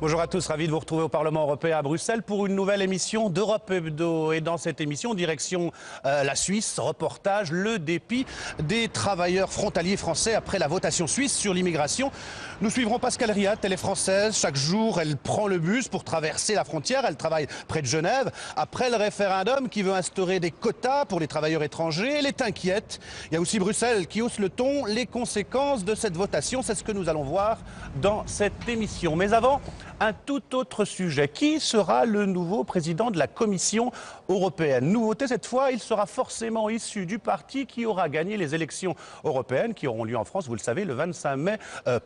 Bonjour à tous, ravi de vous retrouver au Parlement européen à Bruxelles pour une nouvelle émission d'Europe Hebdo. Et dans cette émission, direction la Suisse, reportage, le dépit des travailleurs frontaliers français après la votation suisse sur l'immigration. Nous suivrons Pascal Riat, elle est française. Chaque jour, elle prend le bus pour traverser la frontière. Elle travaille près de Genève. Après le référendum qui veut instaurer des quotas pour les travailleurs étrangers, elle est inquiète. Il y a aussi Bruxelles qui hausse le ton. Les conséquences de cette votation, c'est ce que nous allons voir dans cette émission. Mais avant, un tout autre sujet. Qui sera le nouveau président de la Commission européenne? Nouveauté cette fois, il sera forcément issu du parti qui aura gagné les élections européennes qui auront lieu en France, vous le savez, le 25 mai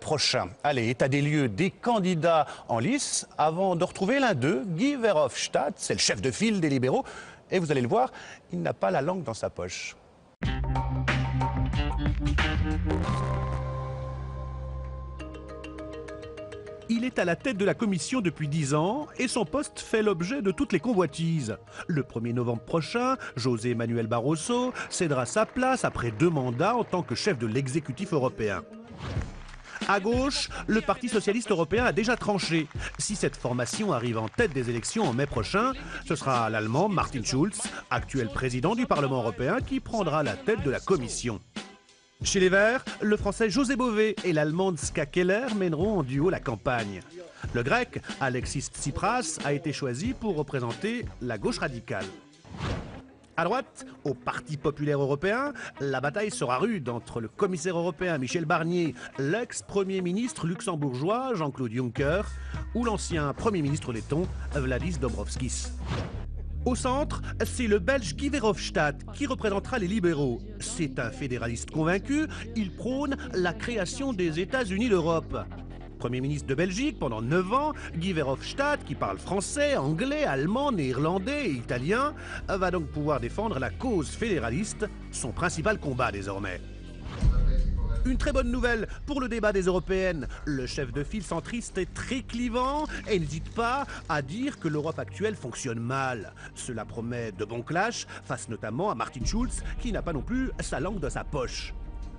prochain. Allez, état des lieux des candidats en lice avant de retrouver l'un d'eux, Guy Verhofstadt, c'est le chef de file des libéraux. Et vous allez le voir, il n'a pas la langue dans sa poche. Il est à la tête de la Commission depuis 10 ans et son poste fait l'objet de toutes les convoitises. Le 1er novembre prochain, José Manuel Barroso cédera sa place après 2 mandats en tant que chef de l'exécutif européen. À gauche, le Parti socialiste européen a déjà tranché. Si cette formation arrive en tête des élections en mai prochain, ce sera l'Allemand Martin Schulz, actuel président du Parlement européen, qui prendra la tête de la Commission. Chez les Verts, le Français José Bové et l'Allemande Ska Keller mèneront en duo la campagne. Le Grec Alexis Tsipras a été choisi pour représenter la gauche radicale. À droite, au Parti populaire européen, la bataille sera rude entre le commissaire européen Michel Barnier, l'ex-premier ministre luxembourgeois Jean-Claude Juncker ou l'ancien premier ministre letton Valdis Dombrovskis. Au centre, c'est le Belge Guy Verhofstadt qui représentera les libéraux. C'est un fédéraliste convaincu, il prône la création des États-Unis d'Europe. Premier ministre de Belgique pendant 9 ans, Guy Verhofstadt, qui parle français, anglais, allemand, néerlandais et italien, va donc pouvoir défendre la cause fédéraliste, son principal combat désormais. Une très bonne nouvelle pour le débat des européennes. Le chef de file centriste est très clivant et n'hésite pas à dire que l'Europe actuelle fonctionne mal. Cela promet de bons clashs, face notamment à Martin Schulz, qui n'a pas non plus sa langue dans sa poche.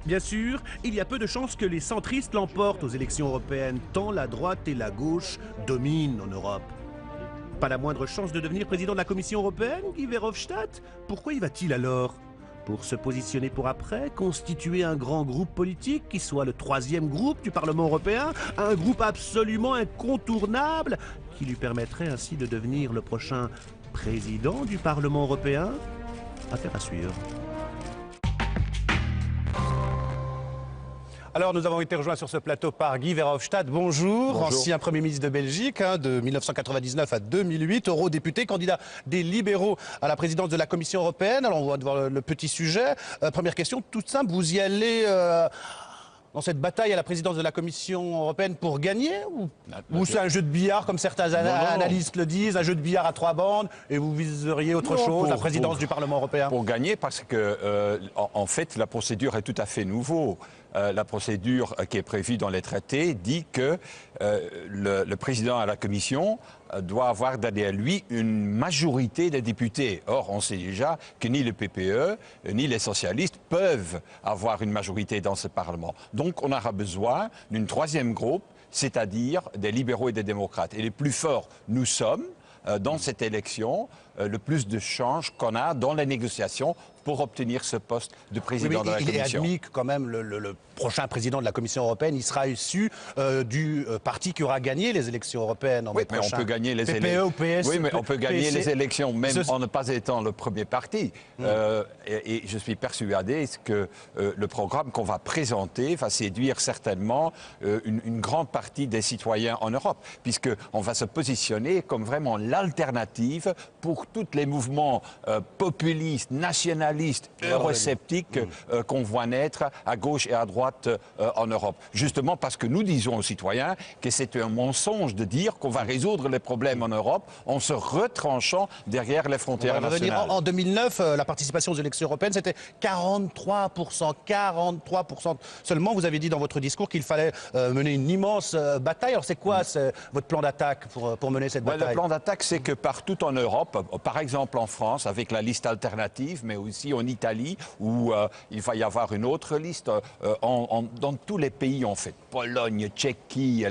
Bien sûr, il y a peu de chances que les centristes l'emportent aux élections européennes, tant la droite et la gauche dominent en Europe. Pas la moindre chance de devenir président de la Commission européenne, Guy Verhofstadt? Pourquoi y va-t-il alors? Pour se positionner pour après, constituer un grand groupe politique qui soit le 3e groupe du Parlement européen, un groupe absolument incontournable qui lui permettrait ainsi de devenir le prochain président du Parlement européen? Affaire à suivre. Alors, nous avons été rejoints sur ce plateau par Guy Verhofstadt. Bonjour. Bonjour. Ancien Premier ministre de Belgique, de 1999 à 2008, eurodéputé, candidat des libéraux à la présidence de la Commission européenne. Alors, on va voir le petit sujet. Première question, toute simple, vous y allez dans cette bataille à la présidence de la Commission européenne pour gagner ou c'est un jeu de billard, comme certains analystes le disent, un jeu de billard à 3 bandes, et vous viseriez autre chose, la présidence du Parlement européen? Pour gagner, parce que, en fait, la procédure est tout à fait nouveau. La procédure qui est prévue dans les traités dit que le président à la Commission doit avoir derrière lui une majorité des députés. Or, on sait déjà que ni le PPE ni les socialistes peuvent avoir une majorité dans ce Parlement. Donc, on aura besoin d'une 3e groupe, c'est-à-dire des libéraux et des démocrates. Et les plus forts, nous sommes, dans cette élection, le plus de chances qu'on a dans les négociations pour obtenir ce poste de président de la Commission. Il est admis que quand même le prochain président de la Commission européenne, il sera issu du parti qui aura gagné les élections européennes en mai prochain. Mais on peut gagner les élections. Oui, mais on peut gagner les élections même en ne pas étant le premier parti. Et je suis persuadé que le programme qu'on va présenter va séduire certainement une grande partie des citoyens en Europe, puisqu'on va se positionner comme vraiment l'alternative pour tous les mouvements populistes, nationalistes, eurosceptiques qu'on voit naître à gauche et à droite en Europe. Justement parce que nous disons aux citoyens que c'est un mensonge de dire qu'on va résoudre les problèmes en Europe en se retranchant derrière les frontières nationales. En 2009, la participation aux élections européennes, c'était 43%. 43% seulement. Vous avez dit dans votre discours qu'il fallait mener une immense bataille. Alors c'est quoi votre plan d'attaque pour mener cette bataille? Le plan d'attaque, c'est que partout en Europe, par exemple en France, avec la liste alternative, mais aussi aussi en Italie, où il va y avoir une autre liste. Dans tous les pays, en fait, Pologne, Tchéquie,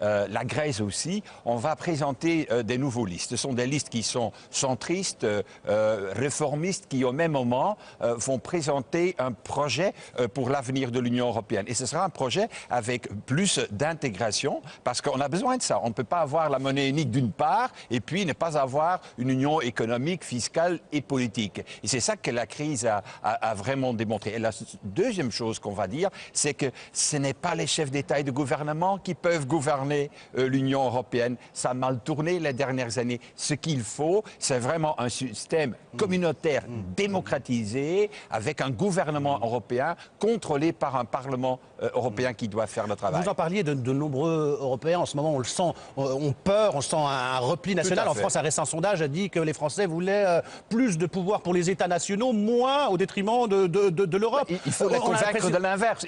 la Grèce aussi, on va présenter des nouveaux listes. Ce sont des listes qui sont centristes, réformistes, qui au même moment vont présenter un projet pour l'avenir de l'Union européenne. Et ce sera un projet avec plus d'intégration, parce qu'on a besoin de ça. On ne peut pas avoir la monnaie unique d'une part, et puis ne pas avoir une union économique, fiscale et politique. Et c'est ça que la crise a vraiment démontré. Et la deuxième chose qu'on va dire, c'est que ce n'est pas les chefs d'État et de gouvernement qui peuvent gouverner l'Union européenne. Ça a mal tourné les dernières années. Ce qu'il faut, c'est vraiment un système communautaire démocratisé, avec un gouvernement européen contrôlé par un Parlement européen qui doit faire le travail. Vous en parliez de nombreux Européens. En ce moment, on le sent, on peur, on sent un repli national. En France, un récent sondage a dit que les Français voulaient plus de pouvoir pour les États nationaux, moins au détriment de l'Europe. Il faut les convaincre de l'inverse.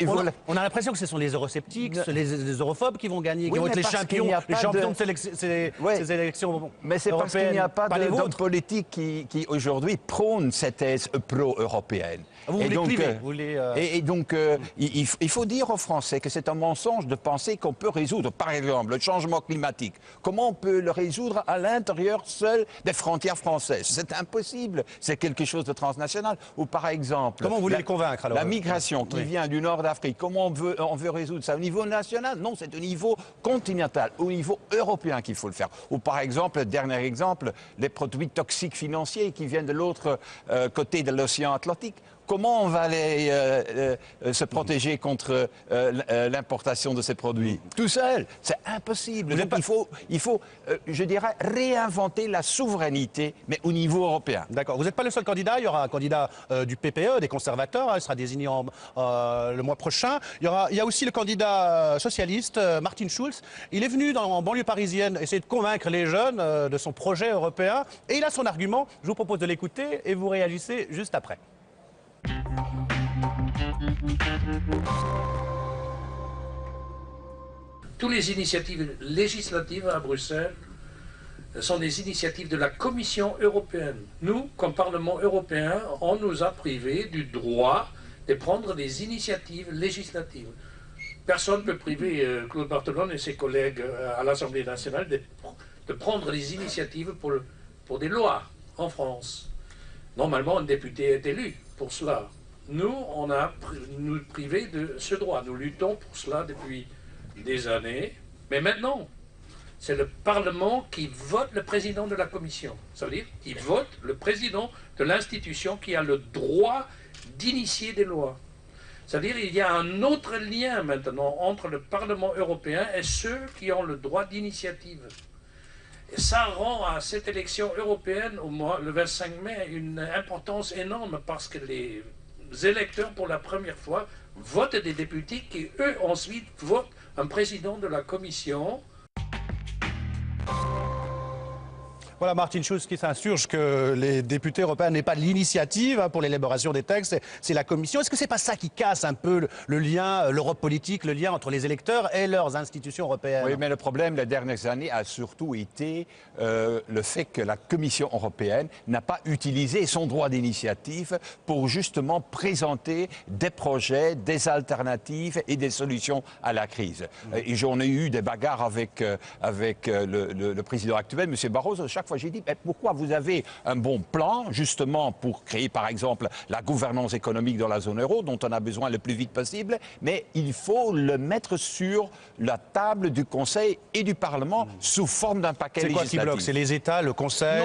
On a l'impression que ce sont les eurosceptiques, les europhobes qui vont gagner, qui vont être les champions de ces élections. Mais c'est parce qu'il n'y a pas d'hommes politiques qui aujourd'hui prônent cette thèse pro-européenne. Vous voulez cliver, il faut dire aux Français que c'est un mensonge de penser qu'on peut résoudre, par exemple, le changement climatique. Comment on peut le résoudre à l'intérieur seul des frontières françaises? C'est impossible. C'est quelque chose de transnational. Ou par exemple... Comment vous voulez les convaincre alors? La migration qui vient du nord d'Afrique, comment on veut résoudre ça? Au niveau national? Non, c'est au niveau continental, au niveau européen qu'il faut le faire. Ou par exemple, dernier exemple, les produits toxiques financiers qui viennent de l'autre côté de l'océan Atlantique. Comment on va aller se protéger contre l'importation de ces produits? Tout seul, c'est impossible. Donc, il faut, je dirais, réinventer la souveraineté, mais au niveau européen. D'accord. Vous n'êtes pas le seul candidat. Il y aura un candidat du PPE, des conservateurs. Il sera désigné le mois prochain. Il y a aussi le candidat socialiste, Martin Schulz. Il est venu en banlieue parisienne essayer de convaincre les jeunes de son projet européen. Et il a son argument. Je vous propose de l'écouter et vous réagissez juste après. Toutes les initiatives législatives à Bruxelles sont des initiatives de la Commission européenne. Nous, comme Parlement européen, on nous a privés du droit de prendre des initiatives législatives. Personne ne peut priver Claude Barthelone et ses collègues à l'Assemblée nationale de prendre des initiatives pour des lois en France. Normalement, un député est élu pour cela. Nous, on a nous privé de ce droit. Nous luttons pour cela depuis des années. Mais maintenant, c'est le Parlement qui vote le président de la Commission. Ça veut dire qu'il vote le président de l'institution qui a le droit d'initier des lois. C'est-à-dire qu'il y a un autre lien maintenant entre le Parlement européen et ceux qui ont le droit d'initiative. Et ça rend à cette élection européenne, le 25 mai, une importance énorme parce que les électeurs, pour la première fois, votent des députés qui, eux, ensuite votent un président de la Commission. Voilà Martin Schulz qui s'insurge que les députés européens n'aient pas l'initiative pour l'élaboration des textes, c'est la Commission. Est-ce que c'est pas ça qui casse un peu le lien, l'Europe politique, le lien entre les électeurs et leurs institutions européennes? Oui, mais le problème les dernières années a surtout été le fait que la Commission européenne n'a pas utilisé son droit d'initiative pour justement présenter des projets, des alternatives et des solutions à la crise. Et j'en ai eu des bagarres avec le président actuel, M. Barroso. Chaque fois, j'ai dit, mais pourquoi vous avez un bon plan, justement, pour créer, par exemple, la gouvernance économique dans la zone euro, dont on a besoin le plus vite possible, mais il faut le mettre sur la table du Conseil et du Parlement sous forme d'un paquet législatif. C'est quoi qui bloque? C'est les États, le Conseil,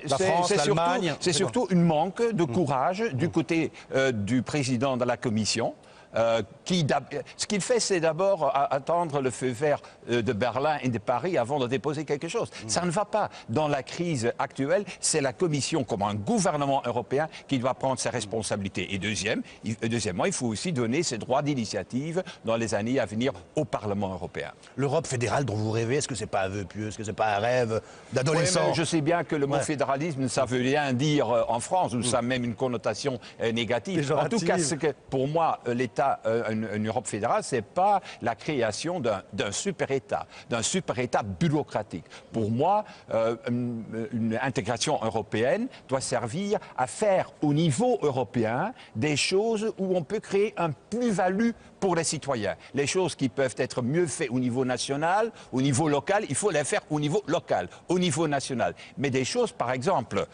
la France, l'Allemagne? C'est surtout un manque de courage du côté du président de la Commission. Ce qu'il fait, c'est d'abord attendre le feu vert de Berlin et de Paris avant de déposer quelque chose. Ça ne va pas. Dans la crise actuelle, c'est la Commission, comme un gouvernement européen, qui doit prendre ses responsabilités. Et deuxièmement, il faut aussi donner ses droits d'initiative dans les années à venir au Parlement européen. L'Europe fédérale dont vous rêvez, est-ce que c'est pas un vœu pieux? Est-ce que c'est pas un rêve d'adolescent? Oui, je sais bien que le mot fédéralisme, ça veut rien dire en France, ou ça a même une connotation négative. En tout cas, pour moi, l'État État, une Europe fédérale, ce n'est pas la création d'un super-État bureaucratique. Pour moi, une intégration européenne doit servir à faire au niveau européen des choses où on peut créer un plus-value pour les citoyens. Les choses qui peuvent être mieux faites au niveau national, au niveau local, il faut les faire au niveau local, au niveau national. Mais des choses, par exemple,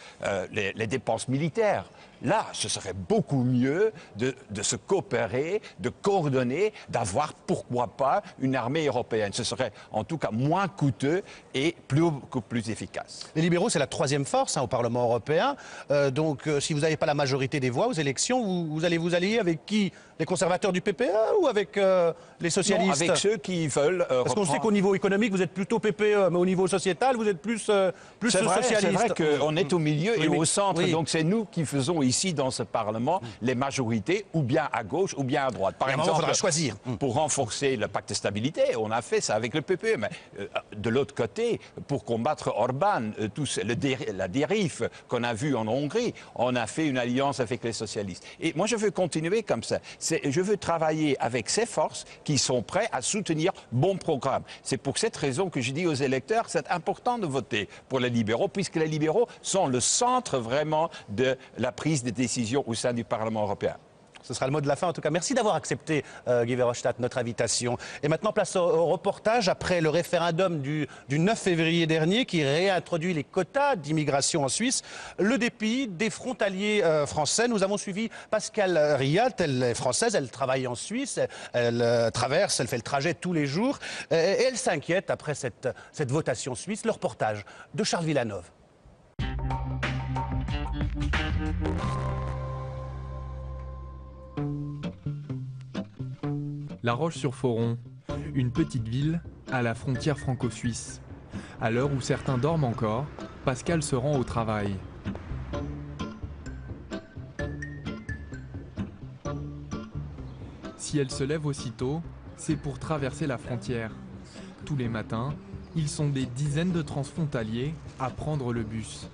les dépenses militaires, là, ce serait beaucoup mieux de se coopérer, de coordonner, d'avoir, pourquoi pas, une armée européenne. Ce serait en tout cas moins coûteux et beaucoup plus efficace. Les libéraux, c'est la troisième force au Parlement européen. Donc, si vous n'avez pas la majorité des voix aux élections, vous allez vous allier avec qui? Les conservateurs du PPE ou avec les socialistes? Non, avec ceux qui veulent Parce qu'on sait qu'au niveau économique, vous êtes plutôt PPE, mais au niveau sociétal, vous êtes plus socialiste. C'est vrai qu'on est au milieu et au centre, donc c'est nous qui faisons ici dans ce Parlement les majorités, ou bien à gauche ou bien à droite. Par exemple, il faudra choisir. Pour renforcer le pacte de stabilité, on a fait ça avec le PPE, mais de l'autre côté, pour combattre Orban, la dérive qu'on a vue en Hongrie, on a fait une alliance avec les socialistes. Et moi, je veux continuer comme ça. Je veux travailler avec ces forces qui sont prêtes à soutenir bon programme. C'est pour cette raison que je dis aux électeurs, c'est important de voter pour les libéraux, puisque les libéraux sont le centre vraiment de la prise de décision au sein du Parlement européen. Ce sera le mot de la fin. En tout cas, merci d'avoir accepté, Guy Verhofstadt, notre invitation. Et maintenant, place au reportage. Après le référendum du 9 février dernier qui réintroduit les quotas d'immigration en Suisse, le dépit des frontaliers français. Nous avons suivi Pascale Riat. Elle est française, elle travaille en Suisse, elle traverse, elle fait le trajet tous les jours. Et elle s'inquiète après cette votation suisse. Le reportage de Charles Villanove. La Roche-sur-Foron, une petite ville à la frontière franco-suisse. À l'heure où certains dorment encore, Pascale se rend au travail. Si elle se lève aussitôt, c'est pour traverser la frontière. Tous les matins, ils sont des dizaines de transfrontaliers à prendre le bus.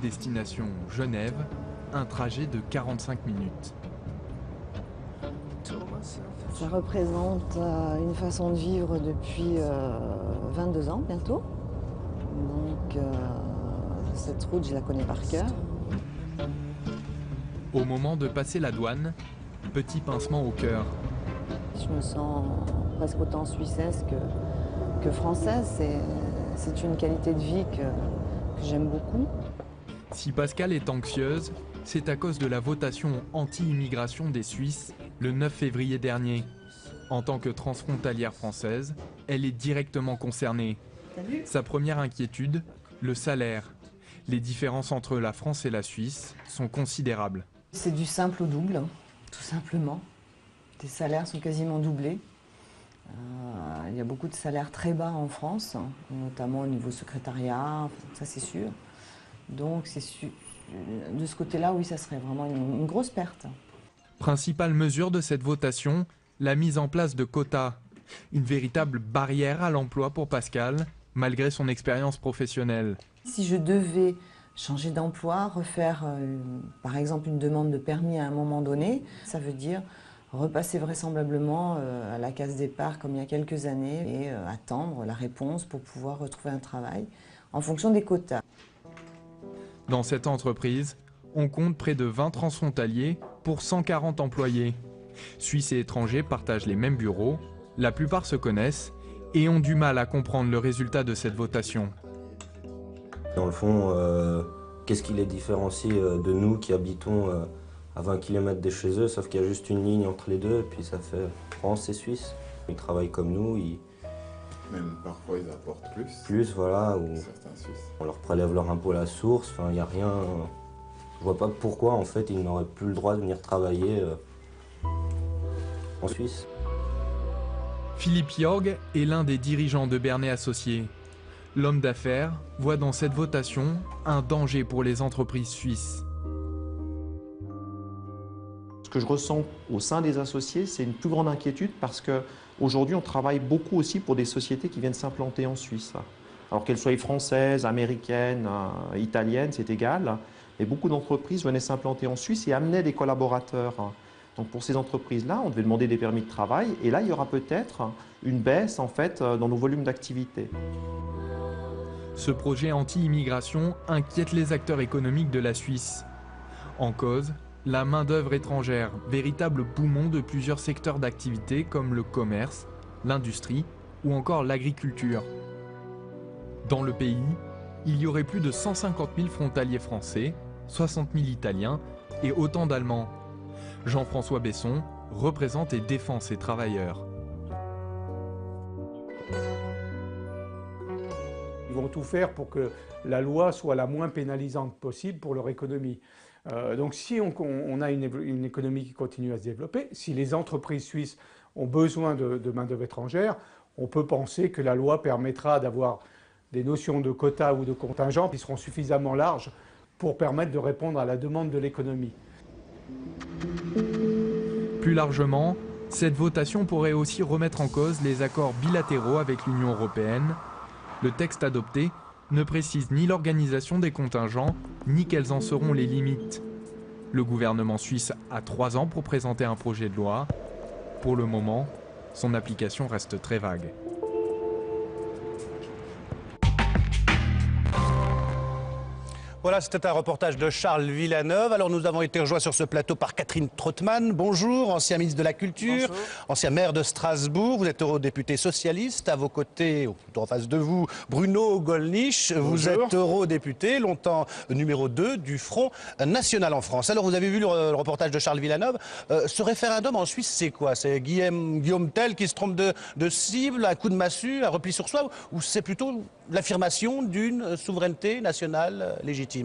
Destination Genève, un trajet de 45 minutes. Ça représente une façon de vivre depuis 22 ans bientôt. Donc cette route, je la connais par cœur. Au moment de passer la douane, petit pincement au cœur. Je me sens presque autant suissesse que française. C'est une qualité de vie que j'aime beaucoup. Si Pascale est anxieuse, c'est à cause de la votation anti-immigration des Suisses le 9 février dernier. En tant que transfrontalière française, elle est directement concernée. Sa première inquiétude, le salaire. Les différences entre la France et la Suisse sont considérables. C'est du simple au double, tout simplement. Les salaires sont quasiment doublés. Il y a beaucoup de salaires très bas en France, notamment au niveau secrétariat, ça c'est sûr. Donc de ce côté-là, oui, ça serait vraiment une grosse perte. Principale mesure de cette votation, la mise en place de quotas. Une véritable barrière à l'emploi pour Pascale, malgré son expérience professionnelle. Si je devais changer d'emploi, refaire par exemple une demande de permis à un moment donné, ça veut dire repasser vraisemblablement à la case départ comme il y a quelques années et attendre la réponse pour pouvoir retrouver un travail en fonction des quotas. Dans cette entreprise, on compte près de 20 transfrontaliers pour 140 employés. Suisses et étrangers partagent les mêmes bureaux, la plupart se connaissent et ont du mal à comprendre le résultat de cette votation. Dans le fond, qu'est-ce qui les différencie de nous qui habitons à 20 km de chez eux, sauf qu'il y a juste une ligne entre les deux, et puis ça fait France et Suisse. Ils travaillent comme nous, même parfois ils apportent plus. Plus, voilà. Ou certains Suisses. On leur prélève leur impôt à la source, enfin, il n'y a rien. Je vois pas pourquoi en fait ils n'auraient plus le droit de venir travailler en Suisse. Philippe Jorg est l'un des dirigeants de Bernet Associés. L'homme d'affaires voit dans cette votation un danger pour les entreprises suisses. Ce que je ressens au sein des associés, c'est une plus grande inquiétude parce qu'aujourd'hui, on travaille beaucoup aussi pour des sociétés qui viennent s'implanter en Suisse. Alors qu'elles soient françaises, américaines, italiennes, c'est égal. Et beaucoup d'entreprises venaient s'implanter en Suisse et amenaient des collaborateurs. Donc pour ces entreprises-là, on devait demander des permis de travail et là, il y aura peut-être une baisse en fait dans nos volumes d'activité. Ce projet anti-immigration inquiète les acteurs économiques de la Suisse. En cause, la main-d'œuvre étrangère, véritable poumon de plusieurs secteurs d'activité comme le commerce, l'industrie ou encore l'agriculture. Dans le pays, il y aurait plus de 150 000 frontaliers français, 60 000 Italiens et autant d'Allemands. Jean-François Besson représente et défend ces travailleurs. Ils vont tout faire pour que la loi soit la moins pénalisante possible pour leur économie. Donc si on a une économie qui continue à se développer, si les entreprises suisses ont besoin de main-d'œuvre étrangère, on peut penser que la loi permettra d'avoir des notions de quotas ou de contingents qui seront suffisamment larges pour permettre de répondre à la demande de l'économie. Plus largement, cette votation pourrait aussi remettre en cause les accords bilatéraux avec l'Union européenne. Le texte adopté ne précise ni l'organisation des contingents, ni quelles en seront les limites. Le gouvernement suisse a 3 ans pour présenter un projet de loi. Pour le moment, son application reste très vague. Voilà, c'était un reportage de Charles Villeneuve. Alors nous avons été rejoints sur ce plateau par Catherine Trottmann. Bonjour, ancien ministre de la Culture, bonjour. Ancien maire de Strasbourg. Vous êtes eurodéputé socialiste. À vos côtés, en face de vous, Bruno Gollnisch. Bonjour. Vous êtes eurodéputé, longtemps numéro 2 du Front National en France. Alors vous avez vu le reportage de Charles Villeneuve. Ce référendum en Suisse, c'est quoi? C'est Guillaume Tell qui se trompe de cible, un coup de massue, un repli sur soi? Ou c'est plutôt l'affirmation d'une souveraineté nationale légitime?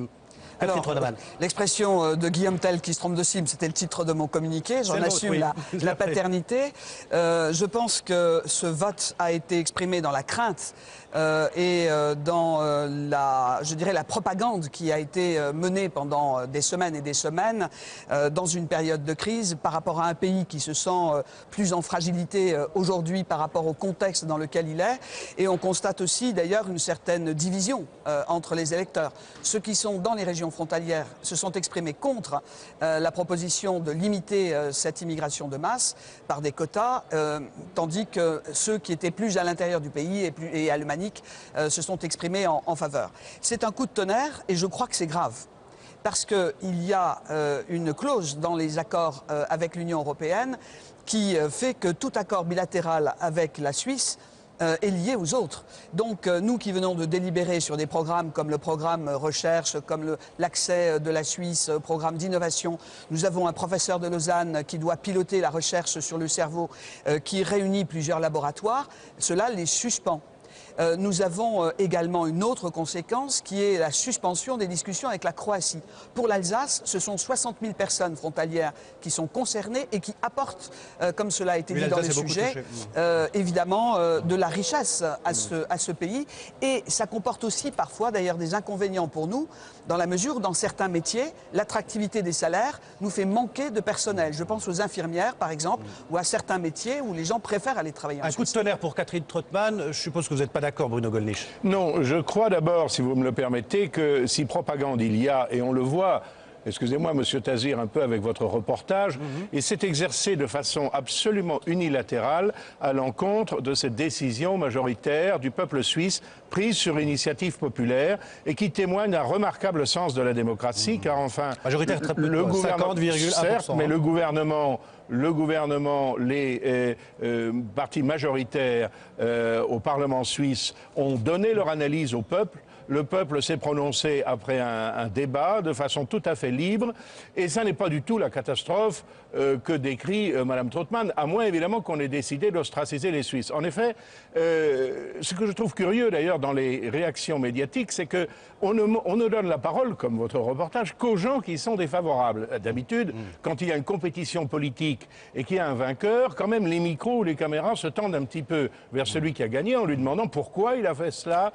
Alors, l'expression de Guillaume Tell qui se trompe de cible, c'était le titre de mon communiqué, j'en assume la paternité. Je pense que ce vote a été exprimé dans la crainte et dans la propagande qui a été menée pendant des semaines et des semaines dans une période de crise par rapport à un pays qui se sent plus en fragilité aujourd'hui par rapport au contexte dans lequel il est. Et on constate aussi d'ailleurs une certaine division entre les électeurs. Ceux qui sont dans les régions frontalières se sont exprimés contre la proposition de limiter cette immigration de masse par des quotas, tandis que ceux qui étaient plus à l'intérieur du pays et alémaniques se sont exprimés en faveur. C'est un coup de tonnerre et je crois que c'est grave. Parce qu'il y a une clause dans les accords avec l'Union européenne qui fait que tout accord bilatéral avec la Suisse est lié aux autres. Donc nous qui venons de délibérer sur des programmes comme le programme recherche, comme l'accès de la Suisse au programme d'innovation, nous avons un professeur de Lausanne qui doit piloter la recherche sur le cerveau qui réunit plusieurs laboratoires, cela les suspend. Nous avons également une autre conséquence qui est la suspension des discussions avec la Croatie. Pour l'Alsace, ce sont 60 000 personnes frontalières qui sont concernées et qui apportent, comme cela a été dit dans le sujet, évidemment de la richesse à ce pays. Et ça comporte aussi parfois d'ailleurs des inconvénients pour nous, dans la mesure où dans certains métiers, l'attractivité des salaires nous fait manquer de personnel. Je pense aux infirmières par exemple, ou à certains métiers où les gens préfèrent aller travailler en Suisse. Un coup de tonnerre pour Catherine Trottmann. Je suppose que vous n'êtes pas d'accord, Bruno Gollnisch. Non, je crois d'abord, si vous me le permettez, que si propagande il y a, et on le voit, excusez-moi, Monsieur Tazir, un peu avec votre reportage, et s'est exercé de façon absolument unilatérale à l'encontre de cette décision majoritaire du peuple suisse prise sur initiative populaire et qui témoigne d'un remarquable sens de la démocratie, car enfin, majoritaire très peu, le gouvernement, 50,1%, certes, mais le gouvernement, les partis majoritaires au Parlement suisse ont donné leur analyse au peuple. Le peuple s'est prononcé après un débat de façon tout à fait libre. Et ça n'est pas du tout la catastrophe que décrit Mme Trottmann, à moins évidemment qu'on ait décidé d'ostraciser les Suisses. En effet, ce que je trouve curieux d'ailleurs dans les réactions médiatiques, c'est qu'on ne donne la parole, comme votre reportage, qu'aux gens qui sont défavorables. D'habitude, quand il y a une compétition politique et qu'il y a un vainqueur, quand même les micros ou les caméras se tendent un petit peu vers celui qui a gagné en lui demandant pourquoi il a fait cela,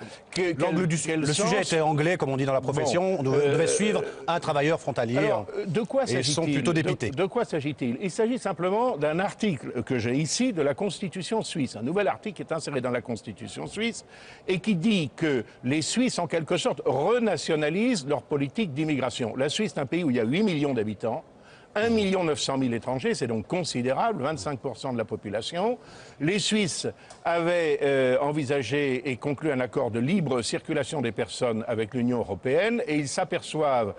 l'angle du Le sujet était anglais, comme on dit dans la profession. On devait suivre un travailleur frontalier. Alors, de quoi s'agit-il? Ils sont plutôt dépités. De quoi s'agit-il? Il s'agit simplement d'un article que j'ai ici de la Constitution suisse. Un nouvel article qui est inséré dans la Constitution suisse et qui dit que les Suisses, en quelque sorte, renationalisent leur politique d'immigration. La Suisse est un pays où il y a 8 millions d'habitants. 1 900 000 étrangers, c'est donc considérable, 25% de la population. Les Suisses avaient envisagé et conclu un accord de libre circulation des personnes avec l'Union européenne et ils s'aperçoivent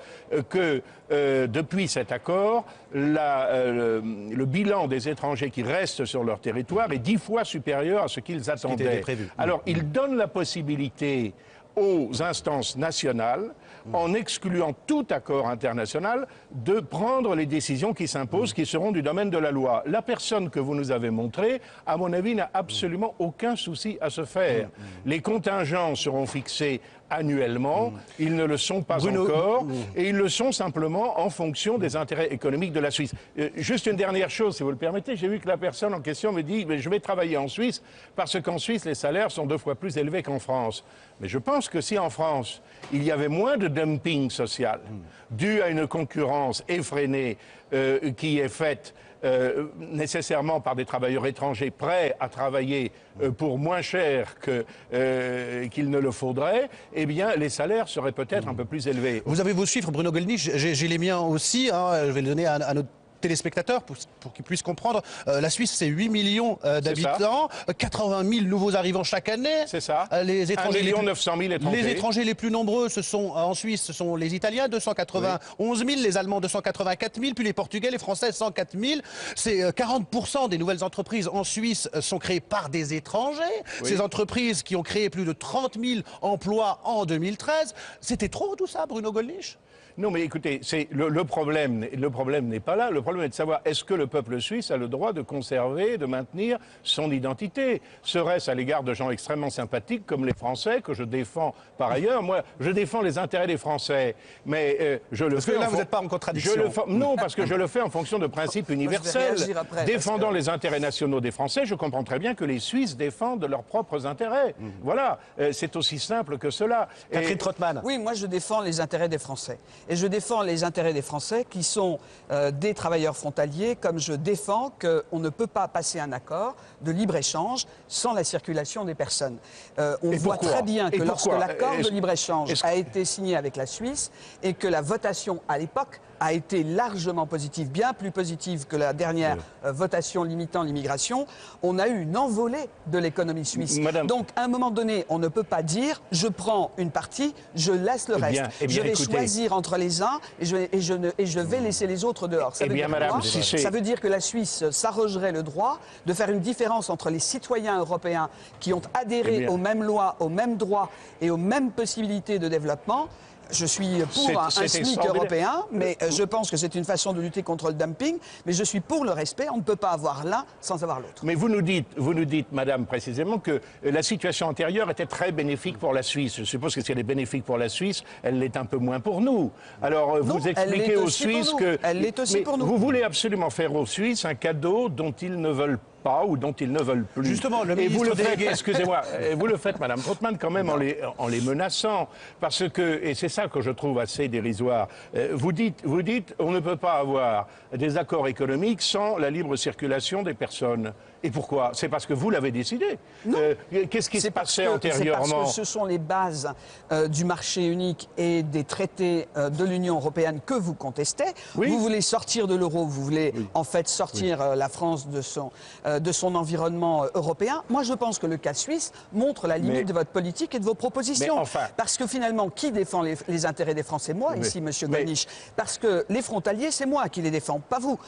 que depuis cet accord, le bilan des étrangers qui restent sur leur territoire est 10 fois supérieur à ce qu'ils attendaient. Alors, ils donnent la possibilité aux instances nationales, en excluant tout accord international, de prendre les décisions qui s'imposent, qui seront du domaine de la loi. La personne que vous nous avez montrée, à mon avis, n'a absolument aucun souci à se faire. Les contingents seront fixés annuellement, ils ne le sont pas encore, et ils le sont simplement en fonction des intérêts économiques de la Suisse. Juste une dernière chose, si vous le permettez, j'ai vu que la personne en question me dit « je vais travailler en Suisse parce qu'en Suisse, les salaires sont 2 fois plus élevés qu'en France ». Mais je pense que si en France, il y avait moins de dumping social, dû à une concurrence effrénée qui est faite nécessairement par des travailleurs étrangers prêts à travailler pour moins cher qu'il ne le faudrait, eh bien, les salaires seraient peut-être un peu plus élevés. Vous avez vos chiffres, Bruno Gollnisch, j'ai les miens aussi, hein, je vais les donner à notre téléspectateurs pour qu'ils puissent comprendre. La Suisse, c'est 8 millions d'habitants, 80 000 nouveaux arrivants chaque année. C'est ça. Les étrangers 1 900 000 étrangers. Les étrangers les plus nombreux, en Suisse, ce sont les Italiens, 291 000, les Allemands, 284 000, puis les Portugais, les Français, 104 000. C'est 40% des nouvelles entreprises en Suisse sont créées par des étrangers. Oui. Ces entreprises qui ont créé plus de 30 000 emplois en 2013. C'était trop tout ça, Bruno Gollnisch? Non, mais écoutez, le problème n'est pas là. Le problème est de savoir est-ce que le peuple suisse a le droit de conserver, de maintenir son identité. Serait-ce à l'égard de gens extrêmement sympathiques comme les Français, que je défends par ailleurs. Moi, je défends les intérêts des Français, mais je le fais... Parce que là, vous n'êtes pas en contradiction. Non, parce que je le fais en fonction de principes universels. Défendant les intérêts nationaux des Français, je comprends très bien que les Suisses défendent leurs propres intérêts. Voilà, c'est aussi simple que cela. Catherine Trottmann. Oui, moi je défends les intérêts des Français. Et je défends les intérêts des Français qui sont des travailleurs frontaliers, comme je défends qu'on ne peut pas passer un accord de libre-échange sans la circulation des personnes. On voit très bien que lorsque l'accord de libre-échange a été signé avec la Suisse et que la votation à l'époque a été largement positive, bien plus positive que la dernière votation limitant l'immigration, on a eu une envolée de l'économie suisse. Donc, à un moment donné, on ne peut pas dire « je prends une partie, je laisse le reste ». Je vais choisir entre les uns et je vais laisser les autres dehors. Ça veut dire quoi ? Ça veut dire que la Suisse s'arrogerait le droit de faire une différence entre les citoyens européens qui ont adhéré aux mêmes lois, aux mêmes droits et aux mêmes possibilités de développement. Je suis pour un SMIC européen, mais je pense que c'est une façon de lutter contre le dumping. Mais je suis pour le respect. On ne peut pas avoir l'un sans avoir l'autre. Mais vous nous dites, madame, précisément, que la situation antérieure était très bénéfique pour la Suisse. Je suppose que si elle est bénéfique pour la Suisse, elle l'est un peu moins pour nous. Alors, vous expliquez aux Suisses que... Elle l'est aussi pour nous. Vous voulez absolument faire aux Suisses un cadeau dont ils ne veulent pas ou dont ils ne veulent plus. Justement, le ministre délégué... Excusez-moi, vous le faites, madame Trottmann, quand même en les menaçant. Parce que, et c'est ça que je trouve assez dérisoire, vous dites, on ne peut pas avoir des accords économiques sans la libre circulation des personnes. Et pourquoi? C'est parce que vous l'avez décidé. Qu'est-ce qui s'est passé antérieurement? C'est parce que ce sont les bases du marché unique et des traités de l'Union européenne que vous contestez. Oui. Vous voulez sortir de l'euro, vous voulez en fait sortir la France de son environnement européen. Moi, je pense que le cas suisse montre la limite de votre politique et de vos propositions. Parce que finalement, qui défend les intérêts des Français? Moi, ici, monsieur Gollnisch. Parce que les frontaliers, c'est moi qui les défends, pas vous.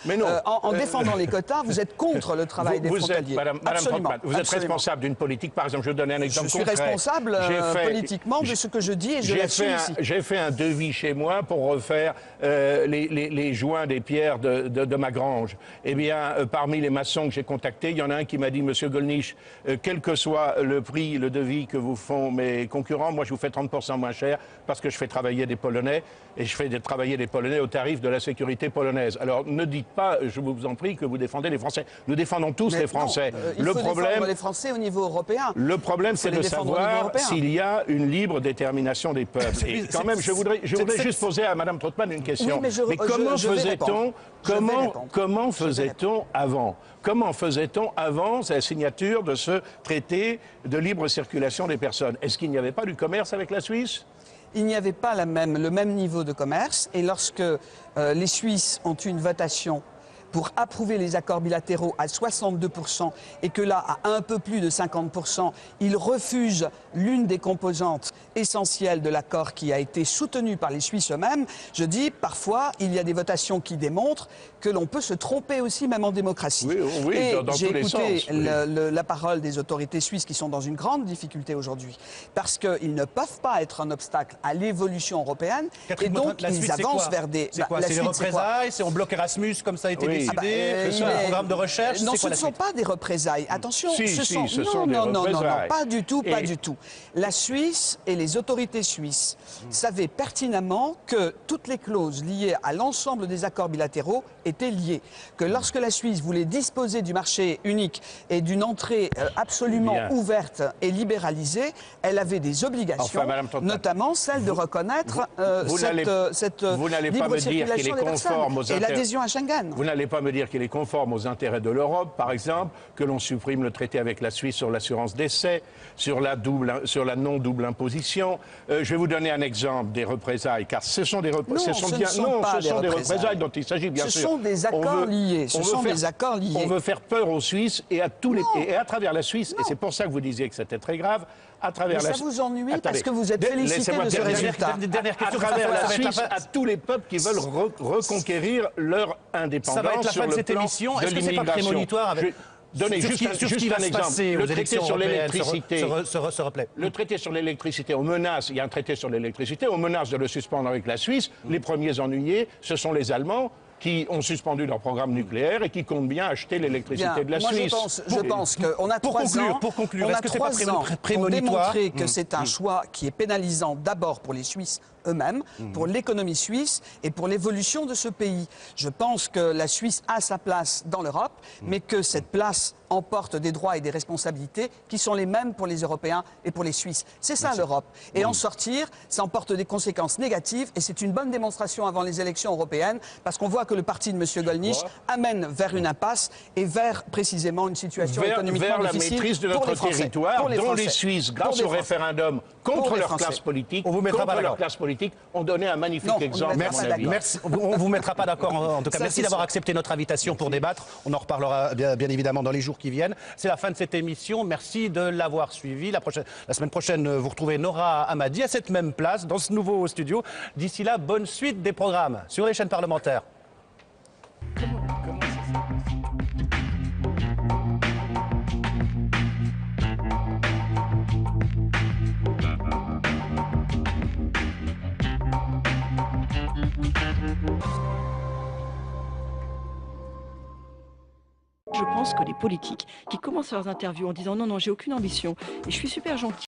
En défendant les quotas, vous êtes contre le travail des frontaliers. Madame Trottmann, vous êtes responsable d'une politique, par exemple, je vais donner un exemple concret. Je suis responsable politiquement de ce que je dis et je l'assume ici. J'ai fait un devis chez moi pour refaire les joints des pierres de ma grange. Eh bien, parmi les maçons que j'ai contactés respecter. Il y en a un qui m'a dit, Monsieur Gollnisch, quel que soit le prix, le devis que vous font mes concurrents, moi je vous fais 30% moins cher parce que je fais travailler des Polonais et je fais travailler des Polonais au tarif de la sécurité polonaise. Alors ne dites pas, je vous en prie, que vous défendez les Français. Nous défendons tous les Français. Il faut défendre les Français au niveau européen. Le problème, c'est de savoir s'il y a une libre détermination des peuples. Et quand même, je voudrais juste poser à Mme Trautmann une question. Oui, mais comment faisait-on avant? Comment faisait-on avant la signature de ce traité de libre circulation des personnes? Est-ce qu'il n'y avait pas du commerce avec la Suisse? Il n'y avait pas le même niveau de commerce. Et lorsque les Suisses ont eu une votation pour approuver les accords bilatéraux à 62% et que là, à un peu plus de 50%, ils refusent l'une des composantes essentielles de l'accord qui a été soutenu par les Suisses eux-mêmes, je dis, parfois, il y a des votations qui démontrent que l'on peut se tromper aussi, même en démocratie. Oui, et dans j'ai tous les écouté sens. la parole des autorités suisses qui sont dans une grande difficulté aujourd'hui, parce qu'ils ne peuvent pas être un obstacle à l'évolution européenne, et donc ils avancent vers des... C'est quoi? C'est les représailles? C'est on bloque Erasmus comme ça a été décidé? C'est un programme de recherche? Non, ce ne sont pas des représailles. Attention, ce sont des non, représailles. pas du tout, pas du tout. La Suisse et les autorités suisses savaient pertinemment que toutes les clauses liées à l'ensemble des accords bilatéraux étaient liées. Que lorsque la Suisse voulait disposer du marché unique et d'une entrée absolument ouverte et libéralisée, elle avait des obligations, notamment celle de reconnaître cette libre circulation des personnes et l'adhésion à Schengen. Vous n'allez pas me dire qu'il est conforme aux intérêts de l'Europe, par exemple, que l'on supprime le traité avec la Suisse sur l'assurance décès, sur la non-double imposition. Je vais vous donner un exemple des représailles, car ce sont des représailles. Ce sont des représailles dont il s'agit, bien sûr. Ce sont des accords liés. On veut faire peur aux Suisses et à tous et à travers la Suisse, et c'est pour ça que vous disiez que c'était très grave, à travers ça vous ennuie parce que vous êtes félicité de ce résultat. À travers la Suisse, à tous les peuples qui veulent reconquérir leur indépendance. Ça va être la fin de cette émission. Est-ce que c'est pas prémonitoire avec... Donnez juste un exemple. Le traité sur l'électricité. Le traité sur l'électricité, on menace, il y a un traité sur l'électricité, on menace de le suspendre avec la Suisse. Les premiers ennuyés, ce sont les Allemands qui ont suspendu leur programme nucléaire et qui comptent bien acheter l'électricité de la Suisse. Je pense qu'on a 3 ans pour démontrer que c'est un choix qui est pénalisant d'abord pour les Suisses eux-mêmes, pour l'économie suisse et pour l'évolution de ce pays. Je pense que la Suisse a sa place dans l'Europe, mais que cette place emporte des droits et des responsabilités qui sont les mêmes pour les Européens et pour les Suisses. C'est ça l'Europe. Et en sortir, ça emporte des conséquences négatives et c'est une bonne démonstration avant les élections européennes parce qu'on voit que le parti de M. Gollnisch amène vers une impasse et vers précisément une situation économiquement difficile la maîtrise de notre territoire, dont les Suisses, grâce au référendum contre leur classe politique, ont donné un magnifique exemple. Merci. On ne vous mettra pas d'accord en tout cas. Merci d'avoir accepté notre invitation pour débattre. On en reparlera bien évidemment dans les jours qui viennent. C'est la fin de cette émission. Merci de l'avoir suivi. La semaine prochaine, vous retrouvez Nora Hamadi à cette même place, dans ce nouveau studio. D'ici là, bonne suite des programmes sur les chaînes parlementaires. Je pense que les politiques qui commencent leurs interviews en disant non, j'ai aucune ambition et je suis super gentil.